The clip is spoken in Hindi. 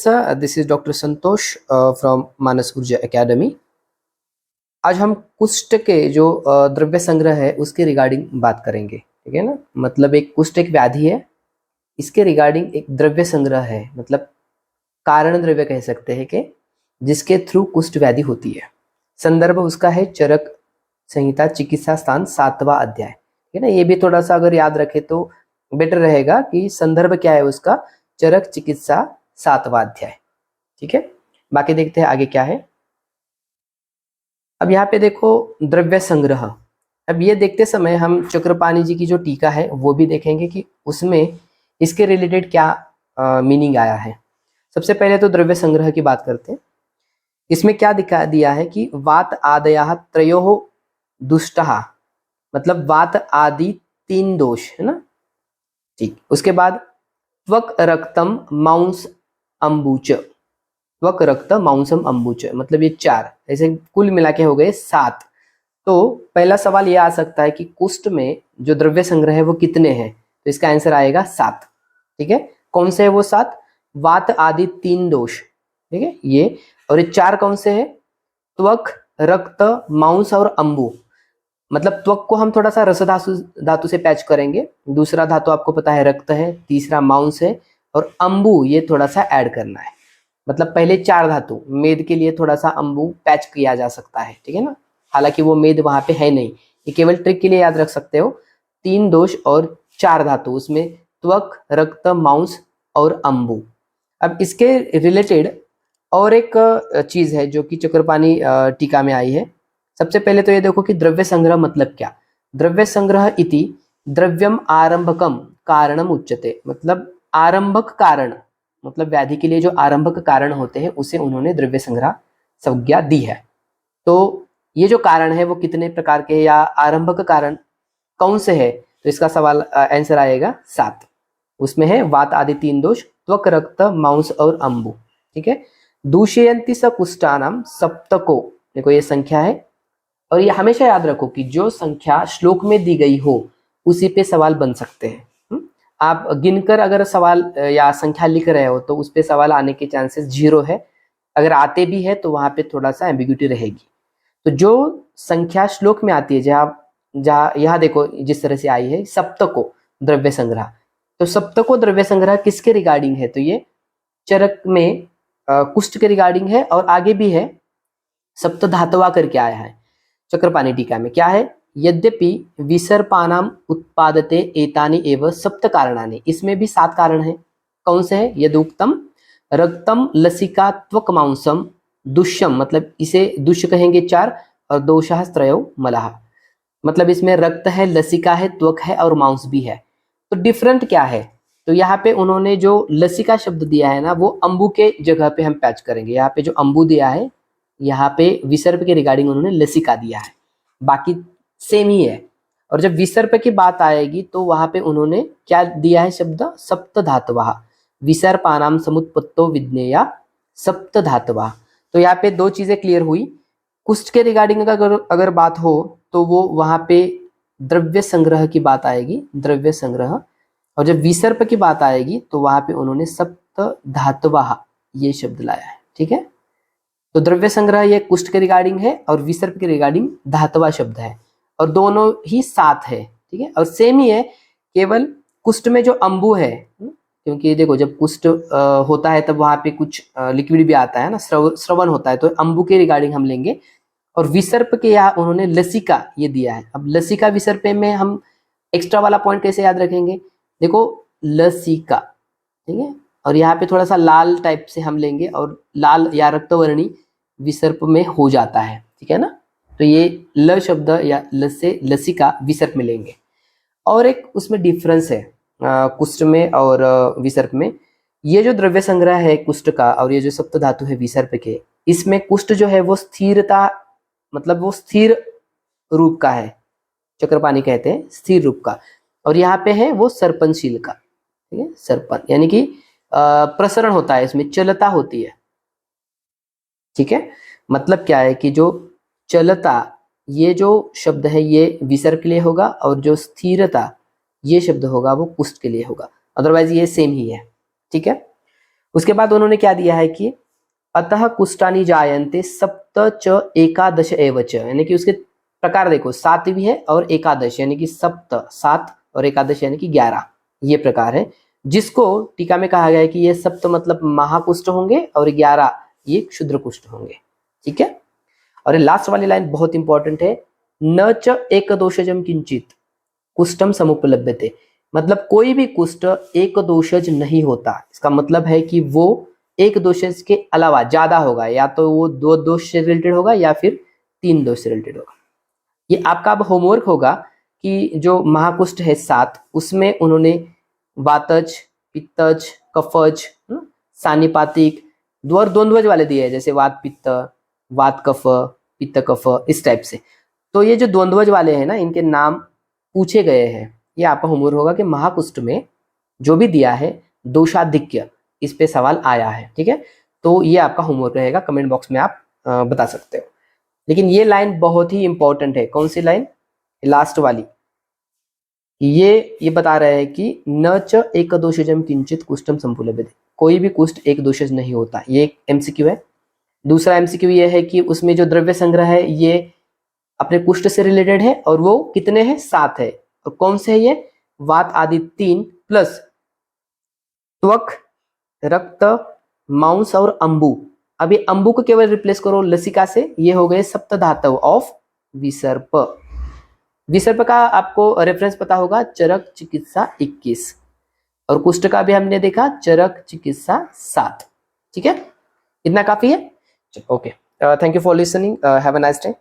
This is doctor Santosh from Manas Urja academy. आज हम कुष्ठ के जो द्रव्य संग्रह है उसके रिगार्डिंग बात करेंगे, ठीक है ना। मतलब एक कुष्ठ एक व्याधि है, इसके रिगार्डिंग एक द्रव्य संग्रह है, मतलब कारण द्रव्य कह सकते हैं कि जिसके थ्रू कुष्ठ व्याधि होती है। संदर्भ उसका है चरक संहिता चिकित्सा स्थान 7वां अध्याय, ठीक है ना। ये भी थोड़ा सा अगर याद रखे तो बेटर रहेगा कि संदर्भ क्या है उसका, चरक चिकित्सा 7वां अध्याय, ठीक है। बाकी देखते हैं आगे क्या है। अब यहाँ पे देखो द्रव्य संग्रह। अब ये देखते समय हम चक्रपाणी जी की जो टीका है वो भी देखेंगे कि उसमें इसके रिलेटेड क्या मीनिंग आया है। सबसे पहले तो द्रव्य संग्रह की बात करते हैं। इसमें क्या दिखा दिया है कि वात आदया त्रयो दुष्टः, मतलब वात आदि 3 दोष है ना, ठीक। उसके बाद त्वक रक्तम मांस अंबुच, त्वक रक्त मांसम अंबुच, मतलब ये 4, ऐसे कुल मिला के हो गए 7। तो पहला सवाल ये आ सकता है कि कुष्ठ में जो द्रव्य संग्रह है वो कितने हैं, तो इसका आंसर आएगा 7, ठीक है। कौन से है वो 7? वात आदि 3 दोष, ठीक है ये। और ये 4 कौन से है? त्वक, रक्त, मांस और अंबु। मतलब त्वक को हम थोड़ा सा रस धातु से पैच करेंगे, दूसरा धातु आपको पता है रक्त है, तीसरा मांस है, और अंबु ये थोड़ा सा ऐड करना है। मतलब पहले 4 धातु, मेद के लिए थोड़ा सा अंबु पैच किया जा सकता है, ठीक है ना। हालांकि वो मेद वहां पे है नहीं, ये केवल ट्रिक के लिए याद रख सकते हो। 3 दोष और 4 धातु, उसमें त्वक, रक्त, मांस और अंबु। अब इसके रिलेटेड और एक चीज है जो कि चक्रपाणी टीका में आई है। सबसे पहले तो ये देखो कि द्रव्य संग्रह मतलब क्या। द्रव्य संग्रह इति द्रव्यम आरंभकम कारणम उच्यते, मतलब आरंभक कारण, मतलब व्याधि के लिए जो आरंभक कारण होते हैं उसे उन्होंने द्रव्य संग्रह संज्ञा दी है। तो ये जो कारण है वो कितने प्रकार के, या आरंभक कारण कौन से है, तो इसका सवाल आंसर आएगा 7। उसमें है वात आदि 3 दोष, त्वक, रक्त, मांस और अंबु, ठीक है। दूषयंती स कुष्ठानाम सप्तको, देखो ये संख्या है, और ये हमेशा याद रखो कि जो संख्या श्लोक में दी गई हो उसी पे सवाल बन सकते हैं। आप गिनकर अगर सवाल या संख्या लिख रहे हो तो उस पे सवाल आने के चांसेस 0 है। अगर आते भी है तो वहां पे थोड़ा सा एम्बिग्यूटी रहेगी। तो जो संख्या श्लोक में आती है, जहाँ यहाँ देखो जिस तरह से आई है सप्तको द्रव्य संग्रह, तो सप्तको द्रव्य संग्रह किसके रिगार्डिंग है, तो ये चरक में कुष्ठ के रिगार्डिंग है। और आगे भी है सप्त धातवा करके आया है चक्रपाणी टीका में, क्या है, यद्यपि विसर्पानाम उत्पादते एतानि एव सप्त कारणानि, इसमें भी 7 कारण है। कौन से है? यदुक्तम रक्तम लसिका त्वक मांसम दुष्यम, मतलब इसे दुष्य कहेंगे 4, और दोषः त्रयो मलः, मतलब इसमें रक्त है, लसिका है, त्वक है और मांस भी है। तो डिफरेंट क्या है, तो यहाँ पे उन्होंने जो लसिका शब्द दिया है ना वो अंबु के जगह पे हम पैच करेंगे। यहाँ पे जो अंबु दिया है, यहाँ पे विसर्प के रिगार्डिंग उन्होंने लसिका दिया है, बाकी सेम ही है। और जब विसर्प की बात आएगी तो वहां पे उन्होंने क्या दिया है शब्द, सप्त धातुवा, विसर्पानाम समुत्पत्तो विज्ञेया सप्त धातुवा। तो यहाँ पे 2 चीजें क्लियर हुई। कुष्ठ के रिगार्डिंग अगर बात हो तो वो वहां पे द्रव्य संग्रह की बात आएगी, द्रव्य संग्रह। और जब विसर्प की बात आएगी तो वहां पे उन्होंने सप्त धातुवा ये शब्द लाया है, ठीक है। तो द्रव्य संग्रह ये कुष्ठ के रिगार्डिंग है और विसर्प के रिगार्डिंग धातुवा शब्द है, और दोनों ही 7 है, ठीक है। और सेम ही है, केवल कुष्ठ में जो अंबु है, क्योंकि देखो जब कुष्ठ होता है तब वहां पे कुछ लिक्विड भी आता है ना, श्रवण होता है, तो अंबु के रिगार्डिंग हम लेंगे। और विसर्प के यहाँ उन्होंने लसिका ये दिया है। अब लसिका विसर्प में हम एक्स्ट्रा वाला पॉइंट कैसे याद रखेंगे, देखो लसिका, ठीक है। और यहाँ पे थोड़ा सा लाल टाइप से हम लेंगे, और लाल या रक्तवर्णी विसर्प में हो जाता है, ठीक है ना। तो ये ल शब्द या ल से लसिका विसर्प में लेंगे। और एक उसमें डिफरेंस है कुष्ठ में और विसर्प में। ये जो द्रव्य संग्रह है कुष्ठ का और ये जो सप्त धातु है विसर्प के, इसमें कुष्ठ जो है वो स्थिरता, मतलब वो स्थिर रूप का है, चक्रपाणी कहते हैं स्थिर रूप का। और यहाँ पे है वो सर्पनशील का, ठीक है, सर्पन यानी कि प्रसरण होता है, इसमें चलता होती है, ठीक है। मतलब क्या है कि जो चलता ये जो शब्द है ये विसर्प के लिए होगा, और जो स्थिरता ये शब्द होगा वो कुष्ठ के लिए होगा, अदरवाइज ये सेम ही है, ठीक है। उसके बाद उन्होंने क्या दिया है कि अतः कुष्ठानि जायन्ते सप्त च एकादश एव च, यानी कि उसके प्रकार देखो 7 भी है और एकादश यानी कि सप्त 7 और एकादश यानी कि 11, ये प्रकार है, जिसको टीका में कहा गया है कि ये सप्त मतलब महाकुष्ठ होंगे और 11 ये क्षुद्र कुष्ठ होंगे। ठीक है, और लास्ट वाली लाइन बहुत इंपॉर्टेंट है, न च एक दोषजम किंचित कुष्ठम समुपलभ्यते, मतलब कोई भी कुष्ठ एक दोषज नहीं होता। इसका मतलब है कि वो एक दोषज के अलावा ज्यादा होगा, या तो वो 2 दोष से रिलेटेड होगा या फिर 3 दोष से रिलेटेड होगा। ये आपका अब होमवर्क होगा कि जो महाकुष्ठ है 7, उसमें उन्होंने वातज, पित्तज, कफज, सानिपातिक, द्वंद्वज वाले दिए हैं, जैसे वात पित्त, वात कफ, पित्त कफ, इस टाइप से। तो ये जो द्वंद्वज वाले हैं ना, इनके नाम पूछे गए हैं। ये आपका होमवर्क होगा कि महाकुष्ठ में जो भी दिया है दोषाधिक्य, इस पे सवाल आया है। ठीक है, तो ये आपका होमवर्क रहेगा, कमेंट बॉक्स में आप बता सकते हो। लेकिन ये लाइन बहुत ही इंपॉर्टेंट है। कौन सी लाइन? लास्ट वाली। ये बता रहे हैं कि न च एक दोषजम किंचित कुष्ठम संपुलभ्यते, कोई भी कुष्ठ एक दोषज नहीं होता। ये एक एमसीक्यू है। दूसरा एमसीक्यू ये है कि उसमें जो द्रव्य संग्रह है ये अपने कुष्ठ से रिलेटेड है, और वो कितने हैं? 7 है। और कौन से है ये? वात आदि 3 प्लस त्वक, रक्त, मांस और अंबु। अभी अंबु को केवल रिप्लेस करो लसिका से, ये हो गए सप्त धातु ऑफ विसर्प। विसर्प का आपको रेफरेंस पता होगा, चरक चिकित्सा 21, और कुष्ठ का भी हमने देखा चरक चिकित्सा 7। ठीक है, इतना काफी है। Okay, thank you for listening, have a nice day.